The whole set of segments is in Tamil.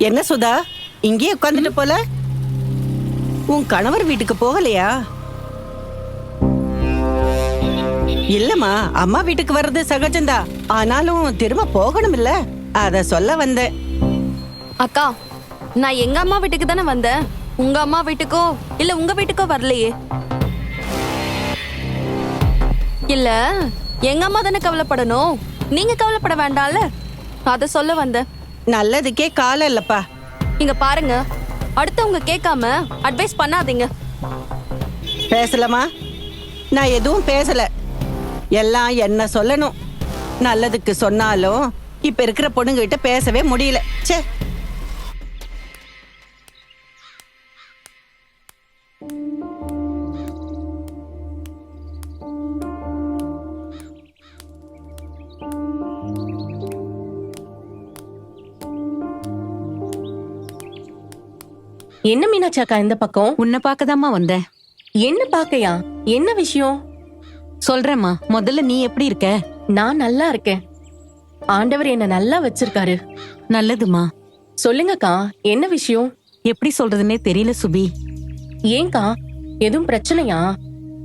என்ன சுதா, இங்கேயே உட்காந்துட்டு போல? உன் கணவர் வீட்டுக்கு போகலையா? இல்லம்மா, அம்மா வீட்டுக்கு வர்றது சகஜம்தா. ஆனாலும் திரும்ப போகணும் இல்ல, அத சொல்ல வந்தேன். அக்கா, நான் எங்க அம்மா வீட்டுக்கு தானே வந்தேன். உங்க அம்மா வீட்டுக்கோ இல்ல உங்க வீட்டுக்கோ வரலையே. இல்ல, எங்க அம்மா தானே கவலைப்படணும், நீங்க கவலைப்பட வேண்டாம்ல, அத சொல்ல வந்தேன். நல்லதுக்கே காலம் இல்லப்பா. இங்க பாருங்க, அடுத்தவங்க கேட்காம அட்வைஸ் பண்ணாதீங்க. பேசலமா? நான் எதுவும் பேசல. எல்லாம் என்ன சொல்லணும். நல்லதுக்கு சொன்னாலும் இப்ப இருக்கிற பொண்ணுங்க கிட்ட பேசவே முடியல. ச்சே. என்ன மீனாட்சி அக்கா இந்த பக்கம்? உன்னை பார்க்கதாம்மா வந்தேன். என்ன பாக்கையா? என்ன விஷயம்? சொல்றேம்மா, முதல்ல நீ எப்படி இருக்க? நான் நல்லா இருக்கேன். ஆண்டவர் என்ன நல்லா வச்சிருக்காரு. நல்லதுமா. சொல்லுங்கக்கா, என்ன விஷயம்? எப்படி சொல்றதுன்னே தெரியல சுபி. ஏங்கா, எதுவும் பிரச்சனையா?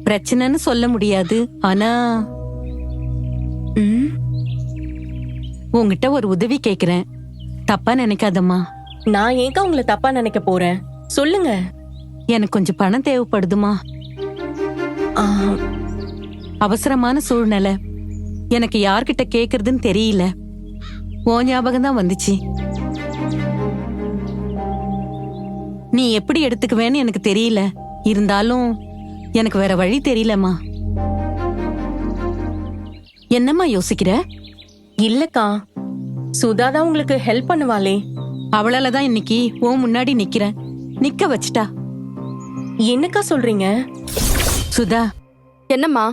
பிரச்சனைன்னு சொல்ல முடியாது, ஆனா உன்கிட்ட ஒரு உதவி கேக்குறேன். தப்பா நினைக்காதம்மா. நான் ஏங்கா உங்களை தப்பா நினைக்க போறேன்? சொல்லுங்க. எனக்கு கொஞ்சம் பணம் தேவைப்படுதுமா. ஆ, அவசரமான சூழ்நிலை. எனக்கு யார்கிட்ட கேக்குறதுன்னு தெரியல. ஓ ஞாபகம் தான் வந்துச்சு. நீ எப்படி எடுத்துக்குவேன்னு எனக்கு தெரியல. இருந்தாலும் எனக்கு வேற வழி தெரியலம்மா. என்னம்மா யோசிக்கிற? இல்லக்கா, சுதாதான் உங்களுக்கு ஹெல்ப் பண்ணுவாளே. அவளாலதான் இன்னைக்கு உன் முன்னாடி நிக்கிறேன். நிக்க வச்சிட்டா. என்னக்கா சொல்றீங்க? சுதா, என்னம்மா?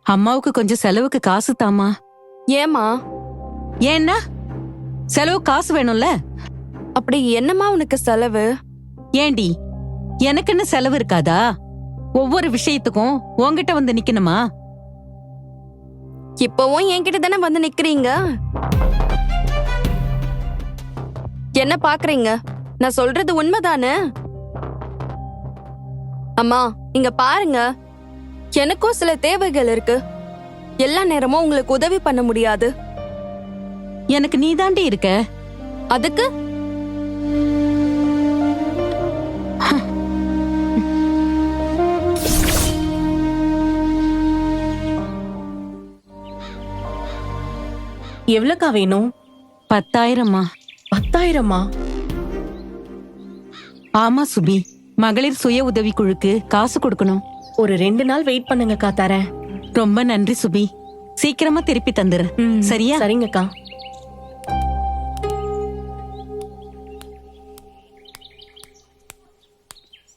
அம்மாவுக்கு கொஞ்சம் செலவுக்கு காசு தாமா. ஏம்மா? ஏன்னா செலவு காசு வேணும்ல. அப்படி என்னம்மா உனக்கு செலவு? ஏண்டி, எனக்குன்னு செலவு இருக்காதா? ஒவ்வொரு விஷயத்துக்கும் உன்கிட்ட வந்து நிக்கணுமா? இப்பவும் என்கிட்ட தானே வந்து நிக்கிறீங்க. என்ன பாக்குறீங்க? நான் சொல்றது உண்மைதானே? அம்மா, இங்க பாருங்க, எனக்கும் சில தேவைகள் இருக்கு. எல்லா நேரமும் உங்களுக்கு உதவி பண்ண முடியாது. எனக்கு நீ தாண்டி இருக்க. அதுக்கு எவ்வளவுக்கா வேணும்? 10,000மா. 10,000மா? ஆமா சுபி, மகளிர் சுய உதவி குழுக்கு காசு கொடுக்கணும். ஒரு 2 நாள் வெயிட் பண்ணுங்கக்கா, தரேன். ரொம்ப நன்றி சுபி. சீக்கிரமா திருப்பி தந்துரு. சரியா? சரிங்கக்கா.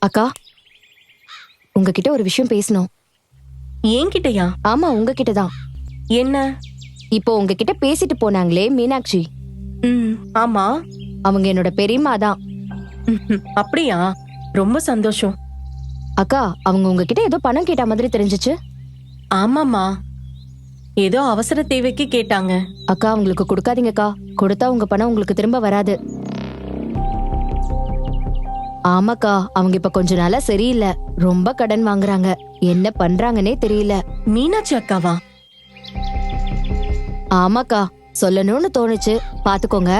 அக்கா, உங்ககிட்ட ஒரு விஷயம் பேசணும். ஏன்கிட்டயா? ஆமா, உங்ககிட்ட தான். என்ன? இப்போ உங்ககிட்ட பேசிட்டு போனாங்களே மீனாட்சி, ஆமா. அவங்க என்னோட பெரியம்மா தான். அப்படியா? ரொம்ப சந்தோஷம். அக்கா, அவங்க உங்ககிட்ட ஏதோ பணம் கேட்ட மாதிரி தெரிஞ்சுச்சு. ஆமாமா, ஏதோ அவசர தேவைக்கு கேட்டாங்க. அக்கா, அவங்களுக்கு கொடுக்காதீங்கக்கா. கொடுத்தா உங்க பணம் உங்களுக்கு திரும்ப வராது. ஆமாக்கா, அவங்க இப்ப கொஞ்ச நாளா சரியில்லை. ரொம்ப கடன் வாங்குறாங்க. என்ன பண்றாங்கன்னே தெரியல. மீனாட்சி அக்காவா? ஆமாக்கா, சொல்லணும்னு தோணுச்சு, பாத்துக்கோங்க.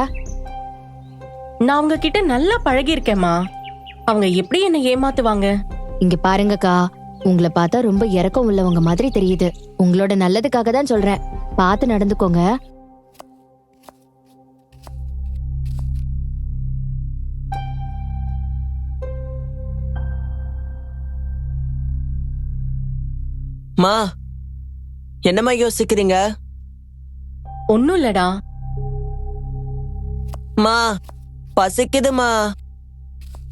நான் அவங்க கிட்ட நல்லா பழகி இருக்கேம்மா. அவங்க எப்படி என்ன ஏமாத்துவாங்க? இங்க பாருங்கக்கா, உங்களை பார்த்தா ரொம்ப இரக்கம் உள்ளவங்க மாதிரி தெரியுது. உங்களோட நல்லதுக்காக தான் சொல்றேன், பார்த்து நடந்துக்கோங்க. மா, என்னம்மா யோசிக்கிறீங்க? ஒண்ணும் இல்லடா. மா, பசிக்குதுமா.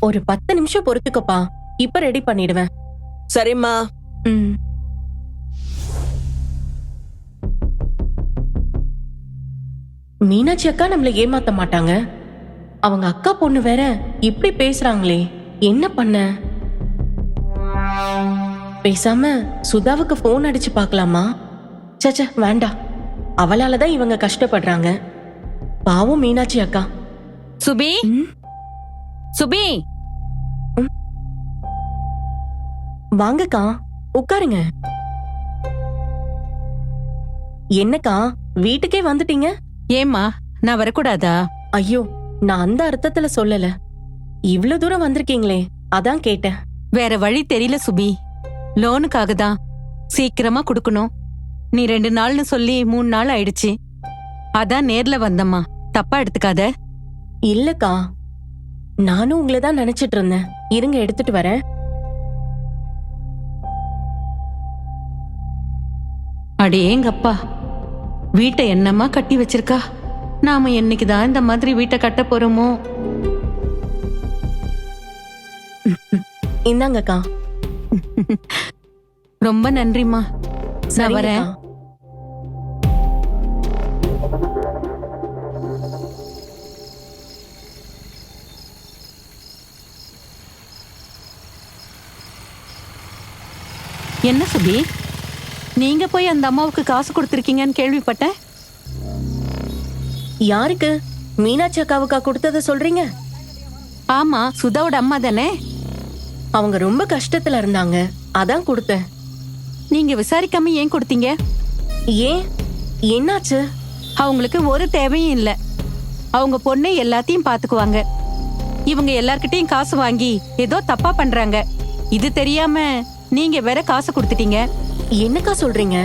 ஒரு 10 நிமிஷம் பொறுத்துக்கப்பா, இப்ப ரெடி பண்ணிடுவேன். சரிம்மா. மீனாட்சி அக்கா நம்மள ஏமாத்த மாட்டாங்க. அவங்க அக்கா பொண்ணு வேற இப்படி பேசுறாங்களே, என்ன பண்ண? பேசாம சுதாவுக்கு போன் அடிச்சு பார்க்கலாமா? சச்ச, வேண்டாம். அவளாலதான் இவங்க கஷ்டப்படுறாங்க. பாவம் மீனாட்சி அக்கா. சுபி சுபி வாங்கக்கா உட்காருங்க. என்னக்கா வீட்டுக்கே வந்துட்டீங்க? ஏம்மா நான் வரக்கூடாதா? ஐயோ, நான் அந்த அர்த்தத்துல சொல்லல. இவ்ளோ தூரம் வந்திருக்கீங்களே, அதான் கேட்டேன். வேற வழி தெரியல சுபி. லோனுக்காக தான் சீக்கிரமா கொடுக்கணும். நீ 2 நாள்னு சொல்லி 3 நாள் ஆயிடுச்சு. அதான் நேர்ல வந்தம்மா, தப்பா எடுத்துக்காத. இல்லக்கா, நானும் உங்களை தான் நினைச்சிட்டு இருந்தேன். இருங்க எடுத்துட்டு வரேன். அடேங்கப்பா, வீட்டை என்னம்மா கட்டி வச்சிருக்கா. நாம என்னைக்குதான் இந்த மாதிரி வீட்டை கட்ட போறோமோ? இந்தாங்கக்கா. ரொம்ப நன்றிம்மா. நான் சரிங்கக்கா. வரேன். என்ன சுபி, நீங்க போய் அந்த அம்மாவுக்கு காசு கொடுத்திருக்கீங்கன்னு கேள்விப்பட்டேன். யாருக்கு? மீனாட்சி அக்காவுக்கா கொடுத்தத சொல்றீங்க? ஆமா, சுதாவோட அம்மா தானே. அவங்க ரொம்ப கஷ்டத்துல இருந்தாங்க, அதான் கொடுத்தேன். நீங்க விசாரிக்காம ஏன் கொடுத்தீங்க? ஏன், என்னாச்சு? அவங்களுக்கு ஒரு தேவையும் இல்ல. அவங்க பொண்ணு எல்லாத்தையும் பாத்துக்குவாங்க. இவங்க எல்லார்கிட்டயும் காசு வாங்கி ஏதோ தப்பா பண்றாங்க. இது தெரியாம நீங்க வேற காசு கொடுத்துட்டீங்க. என்னக்கா சொல்றீங்க?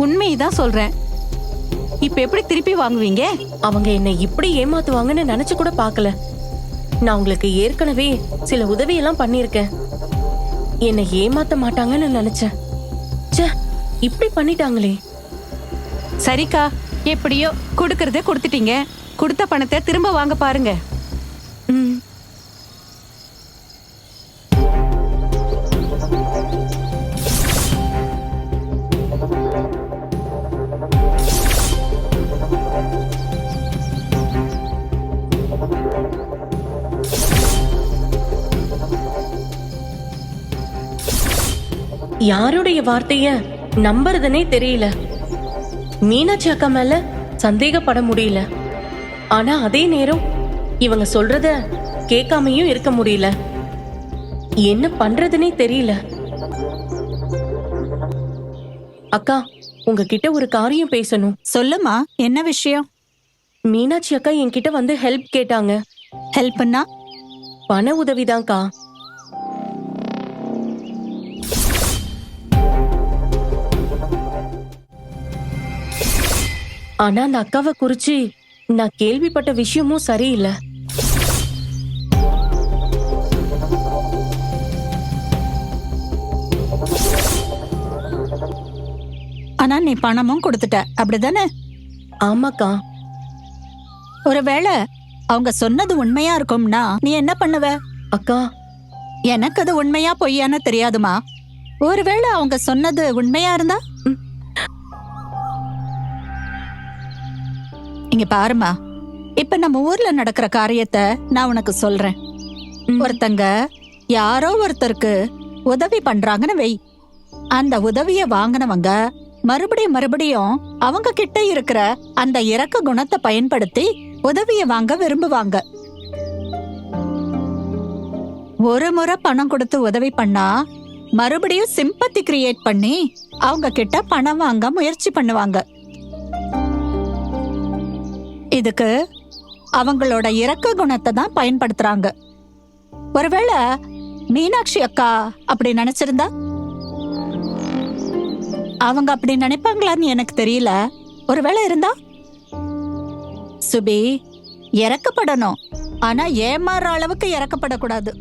உண்மைதான் சொல்றேன். இப்ப எப்படி திருப்பி வாங்குவீங்க? அவங்க என்னை இப்படி ஏமாத்துவாங்கன்னு நினைச்சு கூட பார்க்கல. நான் உங்களுக்கு ஏற்கனவே சில உதவி எல்லாம் பண்ணிருக்கேன். என்னை ஏமாத்த மாட்டாங்கன்னு நினைச்சேன். ச்சே, இப்படி பண்ணிட்டாங்களே. சரிக்கா, எப்படியோ கொடுக்கறத கொடுத்துட்டீங்க. கொடுத்த பணத்தை திரும்ப வாங்க பாருங்க. ம். யாருடைய வார்த்தைய நம்புறதுனே தெரியல. மீனாட்சி அக்கா மேல சந்தேகப்பட முடியல. ஆனா அதே நேரம் இவங்க சொல்றத கேட்காமையும் இருக்க முடியல. என்ன பண்றதுனே தெரியல. அக்கா, உங்ககிட்ட ஒரு காரியம் பேசணும். சொல்லுமா, என்ன விஷயம்? மீனாட்சி அக்கா என்கிட்ட வந்து ஹெல்ப் கேட்டாங்க. ஹெல்ப்னா? பண உதவிதான்க்கா. ஆனா அந்த அக்காவை குறிச்சு நான் கேள்விப்பட்ட விஷயமும் சரியில்லை. ஆனா நீ பணமும் கொடுத்துட்ட, அப்படிதானே? ஆமாக்கா. ஒருவேளை அவங்க சொன்னது உண்மையா இருக்கும்னா நீ என்ன பண்ணுவ? அக்கா, எனக்கு அது உண்மையா பொய்யான்னு தெரியாதுமா. ஒருவேளை அவங்க சொன்னது உண்மையா இருந்தா? இங்க பாருமா, இப்ப நம்ம ஊர்ல நடக்கிற காரியத்தை நான் உனக்கு சொல்றேன். ஒருத்தங்க யாரோ ஒருத்தருக்கு உதவி பண்றாங்கன்னு வை. அந்த உதவிய வாங்கினவங்க மறுபடியும் அவங்க கிட்ட இருக்கிற அந்த இரக்க குணத்தை பயன்படுத்தி உதவிய வாங்க விரும்புவாங்க. ஒரு முறை பணம் கொடுத்து உதவி பண்ணா மறுபடியும் சிம்பத்தி கிரியேட் பண்ணி அவங்க கிட்ட பணம் வாங்க முயற்சி பண்ணுவாங்க. இதுக்கு அவங்களோட இரக்க குணத்தை தான் பயன்படுத்துறாங்க. ஒருவேளை மீனாட்சி அக்கா அப்படி நினைச்சிருந்தா? அவங்க அப்படி நினைப்பாங்களான்னு எனக்கு தெரியல. ஒருவேளை இருந்தா? சுபி, இறக்கப்படணும், ஆனா ஏமாற அளவுக்கு இறக்கப்படக்கூடாது.